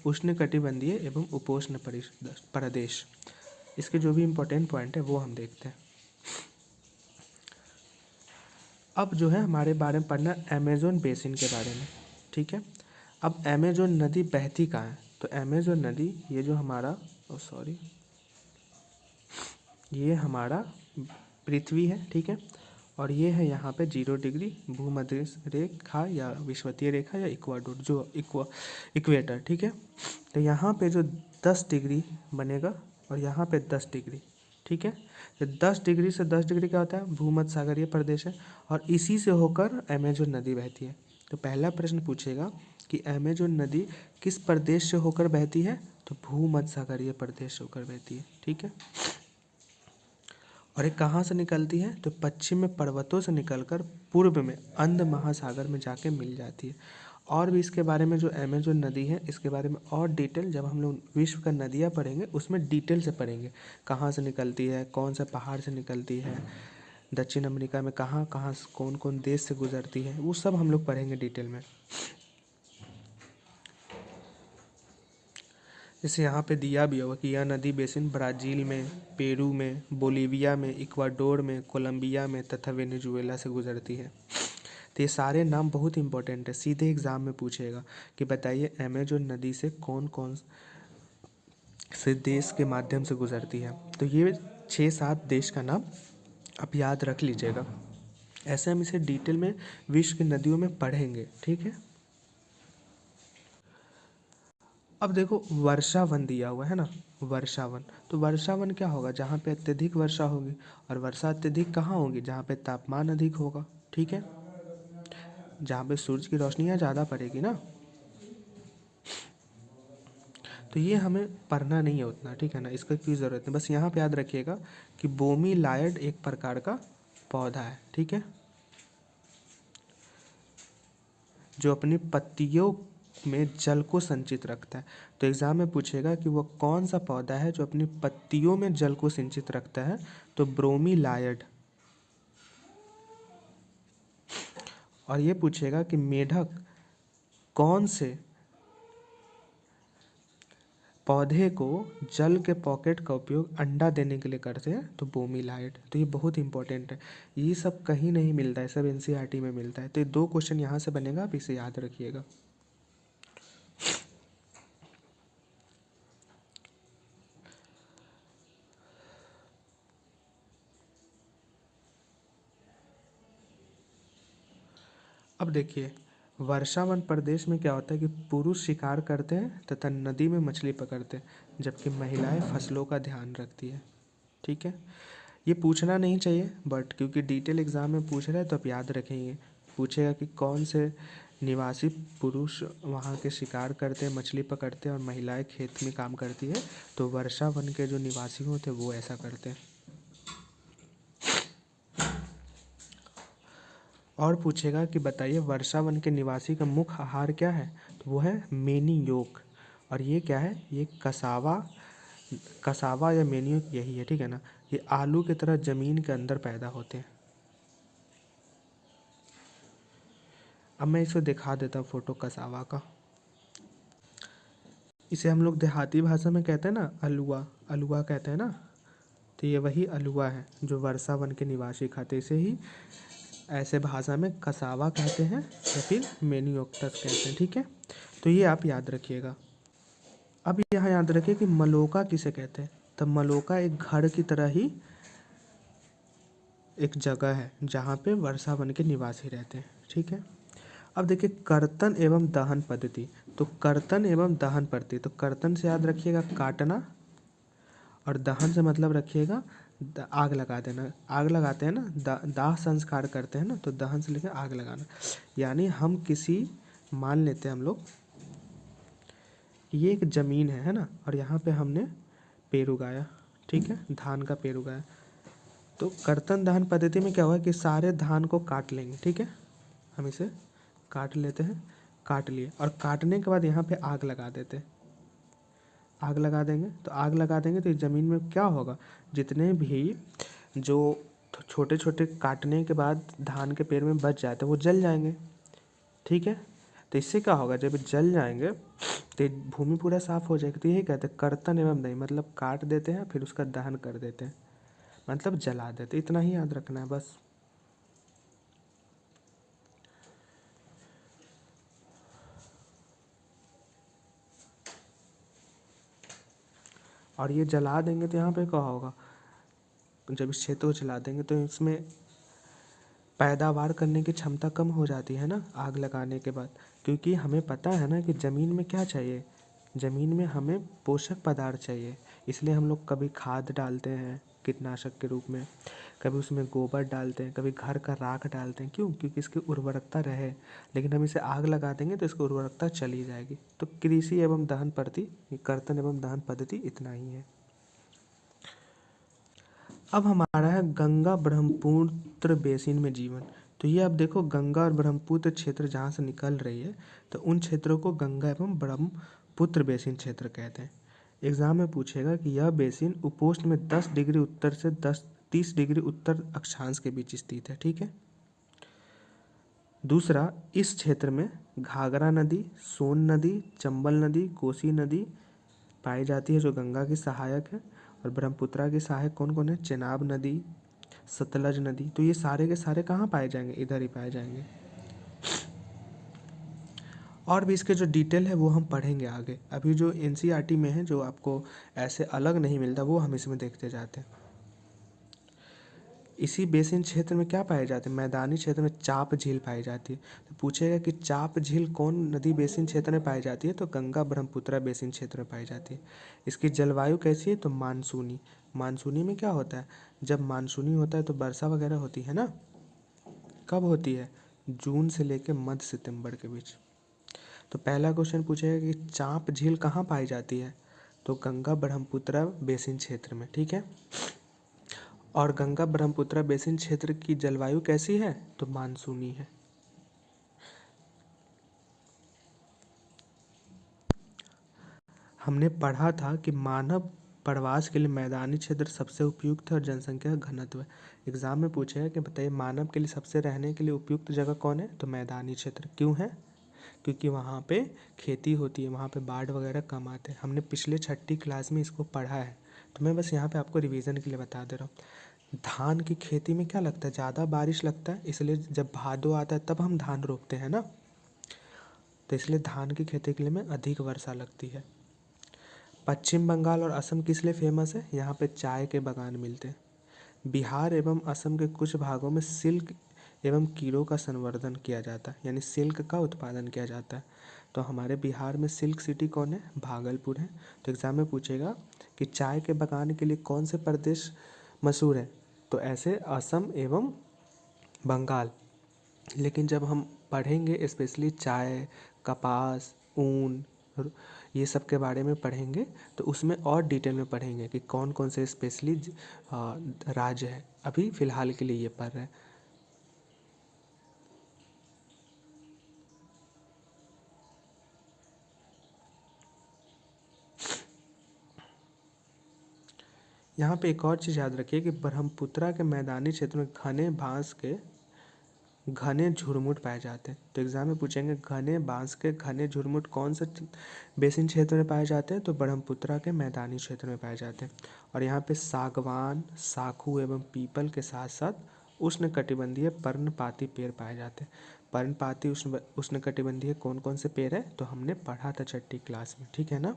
उष्णकटिबंधीय एवं उपोष्ण प्रदेश। इसके जो भी इम्पोर्टेंट पॉइंट है वो हम देखते हैं। अब जो है हमारे बारे में पढ़ना अमेज़न बेसिन के बारे में, ठीक है। अब अमेज़न नदी बहती कहाँ है? तो अमेज़न नदी ये जो हमारा ये हमारा पृथ्वी है, ठीक है। और ये है यहाँ पे 0 डिग्री भूमध्य रेखा या विषुवतीय रेखा या इक्वाडोर जो इक्वेटर, ठीक है। तो यहाँ पे जो 10 डिग्री बनेगा और यहाँ पे 10 डिग्री, ठीक है। तो 10 डिग्री से 10 डिग्री क्या होता है? भूमध्य सागरीय प्रदेश है और इसी से होकर अमेज़न नदी बहती है। तो पहला प्रश्न पूछेगा कि अमेज़न नदी किस प्रदेश से होकर बहती है? तो भूमध्य सागरीय प्रदेश से होकर बहती है, ठीक है। और ये कहाँ से निकलती है? तो पश्चिम में पर्वतों से निकलकर पूर्व में अंध महासागर में जाके मिल जाती है। और भी इसके बारे में जो अमेज़न नदी है इसके बारे में और डिटेल जब हम लोग विश्व का नदियाँ पढ़ेंगे उसमें डिटेल से पढ़ेंगे, कहाँ से निकलती है, कौन से पहाड़ से निकलती है, दक्षिण अमेरिका में कहाँ कहाँ कौन कौन देश से गुजरती है, वो सब हम लोग पढ़ेंगे डिटेल में। जैसे यहाँ पे दिया भी होगा कि यह नदी बेसिन ब्राज़ील में, पेरू में, बोलीविया में, इक्वाडोर में, कोलंबिया में तथा वेनेजुएला से गुजरती है। तो ये सारे नाम बहुत इंपॉर्टेंट है, सीधे एग्जाम में पूछेगा कि बताइए अमेज़न नदी से कौन कौन से देश के माध्यम से गुजरती है। तो ये 6-7 देश का नाम आप याद रख लीजिएगा। ऐसे हम इसे डिटेल में विश्व की नदियों में पढ़ेंगे, ठीक है। अब देखो वर्षावन दिया हुआ है ना, वर्षावन। तो वर्षावन क्या होगा? जहाँ पे अत्यधिक वर्षा होगी। और वर्षा अत्यधिक कहाँ होगी? जहाँ पे तापमान अधिक होगा, ठीक है, जहाँ पे सूरज की रोशनियाँ ज़्यादा पड़ेगी ना। तो ये हमें पढ़ना नहीं है उतना, ठीक है ना, इसका कोई ज़रूरत नहीं। बस यहाँ पे याद रखिएगा कि ब्रोमीलायड एक प्रकार का पौधा है, ठीक है, जो अपनी पत्तियों में जल को संचित रखता है। तो एग्जाम में पूछेगा कि वो कौन सा पौधा है जो अपनी पत्तियों में जल को संचित रखता है? तो ब्रोमीलायड। और ये पूछेगा कि मेढक कौन से पौधे को जल के पॉकेट का उपयोग अंडा देने के लिए करते हैं? तो ब्रोमीलायड। तो ये बहुत इंपॉर्टेंट है, ये सब कहीं नहीं मिलता है, सब एनसीईआरटी में मिलता है। तो ये 2 क्वेश्चन यहाँ से बनेगा, आप इसे याद रखिएगा। अब देखिए वर्षावन प्रदेश में क्या होता है कि पुरुष शिकार करते हैं तथा नदी में मछली पकड़ते हैं, जबकि महिलाएं फसलों का ध्यान रखती है, ठीक है। ये पूछना नहीं चाहिए बट क्योंकि डिटेल एग्जाम में पूछ रहा है तो आप याद रखेंगे। पूछेगा कि कौन से निवासी पुरुष वहाँ के शिकार करते हैं, मछली पकड़ते हैं और महिलाएं खेत में काम करती है। तो वर्षावन के जो निवासी होते हैं वो ऐसा करते हैं। और पूछेगा कि बताइए वर्षावन के निवासी का मुख्य आहार क्या है? तो वो है मेनियोक। और ये क्या है? ये कसावा या मेनियोक यही है, ठीक है ना। ये आलू की तरह जमीन के अंदर पैदा होते हैं। अब मैं इसको दिखा देता हूँ फोटो कसावा का। इसे हम लोग देहाती भाषा में कहते हैं ना अलुआ, अलुआ कहते हैं ना। तो ये वही अलुआ है जो वर्षावन के निवासी खाते, इसे ही ऐसे भाषा में कसावा कहते हैं या फिर मेनियोक्टस कहते हैं, ठीक है। तो ये आप याद रखिएगा। अब यहाँ याद रखिए कि मलोका किसे कहते हैं? तो मलोका एक घर की तरह ही एक जगह है जहाँ पे वर्षावन के निवासी रहते हैं, ठीक है। अब देखिए कर्तन एवं दहन पद्धति। तो कर्तन एवं दहन पद्धति, तो कर्तन से याद रखिएगा काटना, और दहन से मतलब रखिएगा आग लगा देना। आग लगाते हैं ना, दाह संस्कार करते हैं ना, तो दहन से लेकर आग लगाना। यानी हम किसी, मान लेते हैं हम लोग ये एक ज़मीन है ना, और यहाँ पे हमने पेड़ उगाया, ठीक है, धान का पेड़ उगाया। तो कर्तन दहन पद्धति में क्या हुआ कि सारे धान को काट लेंगे, ठीक है, हम इसे काट लेते हैं, काट लिए और काटने के बाद यहाँ पे आग लगा देते हैं। आग लगा देंगे तो आग लगा देंगे तो इस ज़मीन में क्या होगा? जितने भी जो छोटे छोटे काटने के बाद धान के पेड़ में बच जाते हैं वो जल जाएंगे, ठीक है। तो इससे क्या होगा, जब ये जल जाएंगे तो ये भूमि पूरा साफ हो जाएगी। तो यही कहते हैं कर्तन एवं दही, मतलब काट देते हैं फिर उसका दहन कर देते हैं, मतलब जला देते। इतना ही याद रखना है बस। और ये जला देंगे तो यहाँ पे क्या होगा, जब इस क्षेत्र को जला देंगे तो इसमें पैदावार करने की क्षमता कम हो जाती है ना आग लगाने के बाद, क्योंकि हमें पता है ना कि ज़मीन में क्या चाहिए, ज़मीन में हमें पोषक पदार्थ चाहिए। इसलिए हम लोग कभी खाद डालते हैं कीटनाशक के रूप में, कभी उसमें गोबर डालते हैं, कभी घर का राख डालते हैं। क्यों? क्योंकि इसकी उर्वरकता रहे। लेकिन हम इसे आग लगा देंगे तो इसकी उर्वरकता चली जाएगी। तो कृषि एवं दहन पद्धति, कर्तन एवं दहन पद्धति इतना ही है। अब हमारा है गंगा ब्रह्मपुत्र बेसिन में जीवन। तो ये अब देखो, गंगा और ब्रह्मपुत्र क्षेत्र जहाँ से निकल रही है तो उन क्षेत्रों को गंगा एवं ब्रह्मपुत्र बेसिन क्षेत्र कहते हैं। एग्जाम में पूछेगा कि यह बेसिन उपोष्ण में 10 डिग्री उत्तर से 30 डिग्री उत्तर अक्षांश के बीच स्थित है। ठीक है। दूसरा, इस क्षेत्र में घाघरा नदी, सोन नदी, चंबल नदी, कोसी नदी पाई जाती है जो गंगा की सहायक है। और ब्रह्मपुत्रा की सहायक कौन कौन है? चेनाब नदी, सतलज नदी। तो ये सारे के सारे कहाँ पाए जाएंगे? इधर ही पाए जाएंगे। और भी इसके जो डिटेल है वो हम पढ़ेंगे आगे। अभी जो एनसीईआरटी में है, जो आपको ऐसे अलग नहीं मिलता, वो हम इसमें देखते जाते हैं। इसी बेसिन क्षेत्र में क्या पाए जाते हैं? मैदानी क्षेत्र में चाप झील पाई जाती है। तो पूछेगा कि चाप झील कौन नदी बेसिन क्षेत्र में पाई जाती है? तो गंगा ब्रह्मपुत्रा बेसिन क्षेत्र में पाई जाती है। इसकी जलवायु कैसी है? तो मानसूनी। मानसूनी में क्या होता है? जब मानसूनी होता है तो वर्षा वगैरह होती है ना। कब होती है? जून से लेकर मध्य सितंबर के बीच। तो पहला क्वेश्चन पूछेगा कि चाप झील कहाँ पाई जाती है? तो गंगा ब्रह्मपुत्रा बेसिन क्षेत्र में। ठीक है। और गंगा ब्रह्मपुत्रा बेसिन क्षेत्र की जलवायु कैसी है? तो मानसूनी है। हमने पढ़ा था कि मानव प्रवास के लिए मैदानी क्षेत्र सबसे उपयुक्त है और जनसंख्या घनत्व है। एग्जाम में पूछेगा कि बताइए मानव के लिए सबसे रहने के लिए उपयुक्त जगह कौन है? तो मैदानी क्षेत्र। क्यों है? क्योंकि वहाँ पे खेती होती है, वहाँ पे बाढ़ वगैरह कम आते हैं। हमने पिछले 6ठी क्लास में इसको पढ़ा है, तो मैं बस यहाँ पे आपको रिवीजन के लिए बता दे रहा हूँ। धान की खेती में क्या लगता है? ज़्यादा बारिश लगता है, इसलिए जब भादो आता है तब हम धान रोपते हैं ना, तो इसलिए धान की खेती के लिए में अधिक वर्षा लगती है। पश्चिम बंगाल और असम किस लिए फेमस है? यहाँ पे चाय के बागान मिलते हैं। बिहार एवं असम के कुछ भागों में सिल्क एवं कीड़ों का संवर्धन किया जाता है, यानी सिल्क का उत्पादन किया जाता है। तो हमारे बिहार में सिल्क सिटी कौन है? भागलपुर है। तो एग्जाम में पूछेगा कि चाय के बागान के लिए कौन से प्रदेश मशहूर है? तो ऐसे असम एवं बंगाल। लेकिन जब हम पढ़ेंगे स्पेशली चाय, कपास, ऊन, ये सब के बारे में पढ़ेंगे तो उसमें और डिटेल में पढ़ेंगे कि कौन कौन से स्पेशली राज्य है। अभी फ़िलहाल के लिए ये पढ़ रहे हैं। यहाँ पे एक और चीज़ याद रखिए कि ब्रह्मपुत्रा के मैदानी क्षेत्र में घने बांस के घने झुरमुट पाए जाते हैं। तो एग्जाम में पूछेंगे घने बांस के घने झुरमुट कौन से बेसिन क्षेत्र में पाए जाते हैं? तो ब्रह्मपुत्रा के मैदानी क्षेत्र में पाए जाते हैं। और यहाँ पे सागवान, साखू एवं पीपल के साथ साथ उष्णकटिबंधीय पर्णपाती पेड़ पाए जाते हैं। पर्णपाती उष्णकटिबंधीय कौन कौन से पेड़ है? तो हमने पढ़ा था 6ठी क्लास में। ठीक है ना।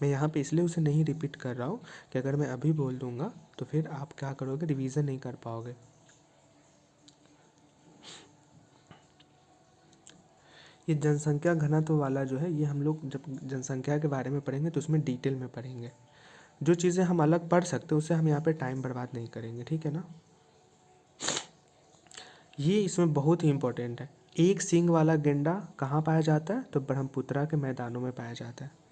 मैं यहाँ पे इसलिए उसे नहीं रिपीट कर रहा हूँ कि अगर मैं अभी बोल दूंगा तो फिर आप क्या करोगे? रिवीजन नहीं कर पाओगे। ये जनसंख्या घनत्व वाला जो है, ये हम लोग जब जनसंख्या के बारे में पढ़ेंगे तो उसमें डिटेल में पढ़ेंगे। जो चीज़ें हम अलग पढ़ सकते हैं उससे हम यहाँ पे टाइम बर्बाद नहीं करेंगे। ठीक है ना। ये इसमें बहुत ही इंपॉर्टेंट है। एक सींग वाला गेंडा कहाँ पाया जाता है? तो ब्रह्मपुत्रा के मैदानों में पाया जाता है।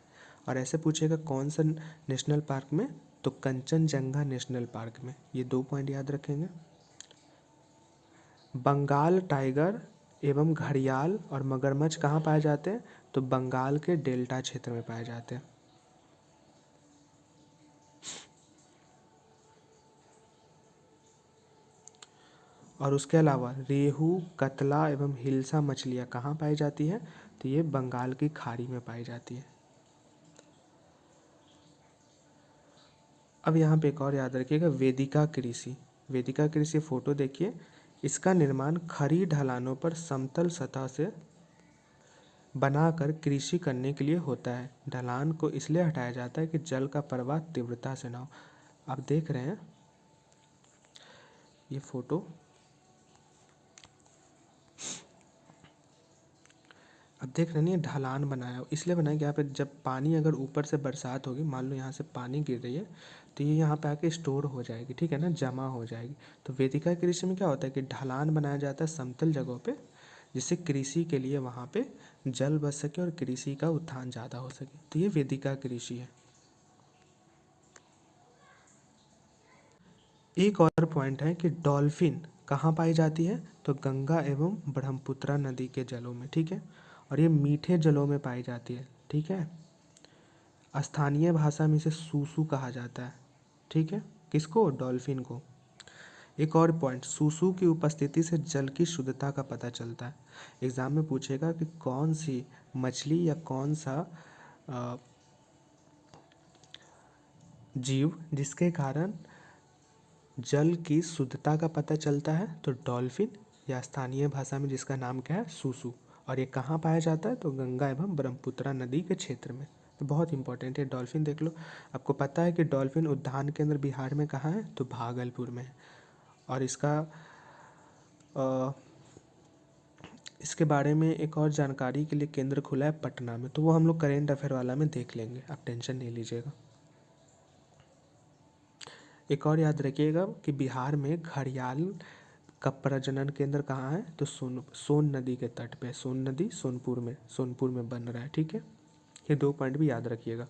और ऐसे पूछेगा कौन सा नेशनल पार्क में? तो कंचनजंगा नेशनल पार्क में। ये 2 पॉइंट याद रखेंगे। बंगाल टाइगर एवं घड़ियाल और मगरमच्छ कहाँ पाए जाते हैं? तो बंगाल के डेल्टा क्षेत्र में पाए जाते हैं। और उसके अलावा रेहू, कतला एवं हिल्सा मछलियाँ कहाँ पाई जाती है? तो ये बंगाल की खाड़ी में पाई जाती है। अब यहाँ पे एक और याद रखिएगा, वेदिका कृषि। वेदिका कृषि फोटो देखिए, इसका निर्माण खड़ी ढलानों पर समतल सतह से बनाकर कृषि करने के लिए होता है। ढलान को इसलिए हटाया जाता है कि जल का प्रवाह तीव्रता से ना हो। आप देख रहे हैं ये फोटो, अब देख रहे हैं, ये ढलान बनाया हो, इसलिए बनाया कि यहाँ पे जब पानी अगर ऊपर से बरसात होगी, मान लो यहाँ से पानी गिर रही है, तो ये यहाँ पे आके स्टोर हो जाएगी, ठीक है ना, जमा हो जाएगी। तो वेदिका कृषि में क्या होता है कि ढलान बनाया जाता है समतल जगहों पे, जिससे कृषि के लिए वहाँ पे जल बच सके और कृषि का उत्थान ज़्यादा हो सके। तो ये वेदिका कृषि है। एक और पॉइंट है कि डॉल्फिन कहाँ पाई जाती है? तो गंगा एवं ब्रह्मपुत्रा नदी के जलों में, ठीक है, और ये मीठे जलों में पाई जाती है, ठीक है। स्थानीय भाषा में इसे सूसू कहा जाता है, ठीक है, किसको? डॉल्फिन को। एक और पॉइंट, सूसू की उपस्थिति से जल की शुद्धता का पता चलता है। एग्जाम में पूछेगा कि कौन सी मछली या कौन सा जीव जिसके कारण जल की शुद्धता का पता चलता है? तो डॉल्फिन, या स्थानीय भाषा में जिसका नाम क्या है? सूसू। और ये कहाँ पाया जाता है? तो गंगा एवं ब्रह्मपुत्रा नदी के क्षेत्र में। तो बहुत इंपॉर्टेंट है डॉल्फिन, देख लो। आपको पता है कि डॉल्फिन उद्यान केंद्र बिहार में कहाँ है? तो भागलपुर में है। और इसके बारे में एक और जानकारी के लिए केंद्र खुला है पटना में, तो वो हम लोग करेंट अफेयर वाला में देख लेंगे, आप टेंशन नहीं लीजिएगा। एक और याद रखिएगा कि बिहार में घड़ियाल का प्रजनन केंद्र कहाँ है? तो सोन नदी के तट पे। सोन नदी सोनपुर में बन रहा है, ठीक है। ये 2 पॉइंट भी याद रखिएगा।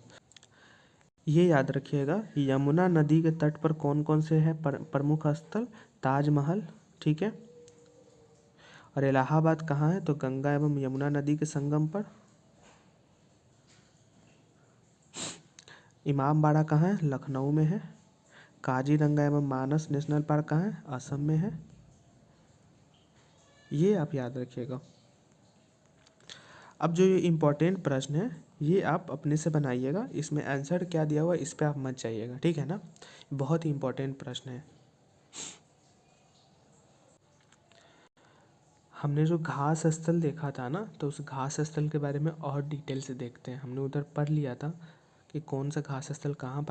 ये याद रखिएगा, यमुना नदी के तट पर कौन कौन से है प्रमुख स्थल? ताजमहल, ठीक है। और इलाहाबाद कहाँ है? तो गंगा एवं यमुना नदी के संगम पर। इमामबाड़ा कहाँ है? लखनऊ में है। काजीरंगा एवं मानस नेशनल पार्क कहाँ है? असम में है। ये आप याद रखिएगा। अब जो ये इम्पोर्टेंट प्रश्न है, ये आप अपने से बनाइएगा, इसमें आंसर क्या दिया हुआ है इस पर आप मत जाइएगा, ठीक है ना। बहुत ही इम्पोर्टेंट प्रश्न है। हमने जो घास स्थल देखा था ना, तो उस घास स्थल के बारे में और डिटेल से देखते हैं। हमने उधर पढ़ लिया था कि कौन सा घास स्थल कहाँ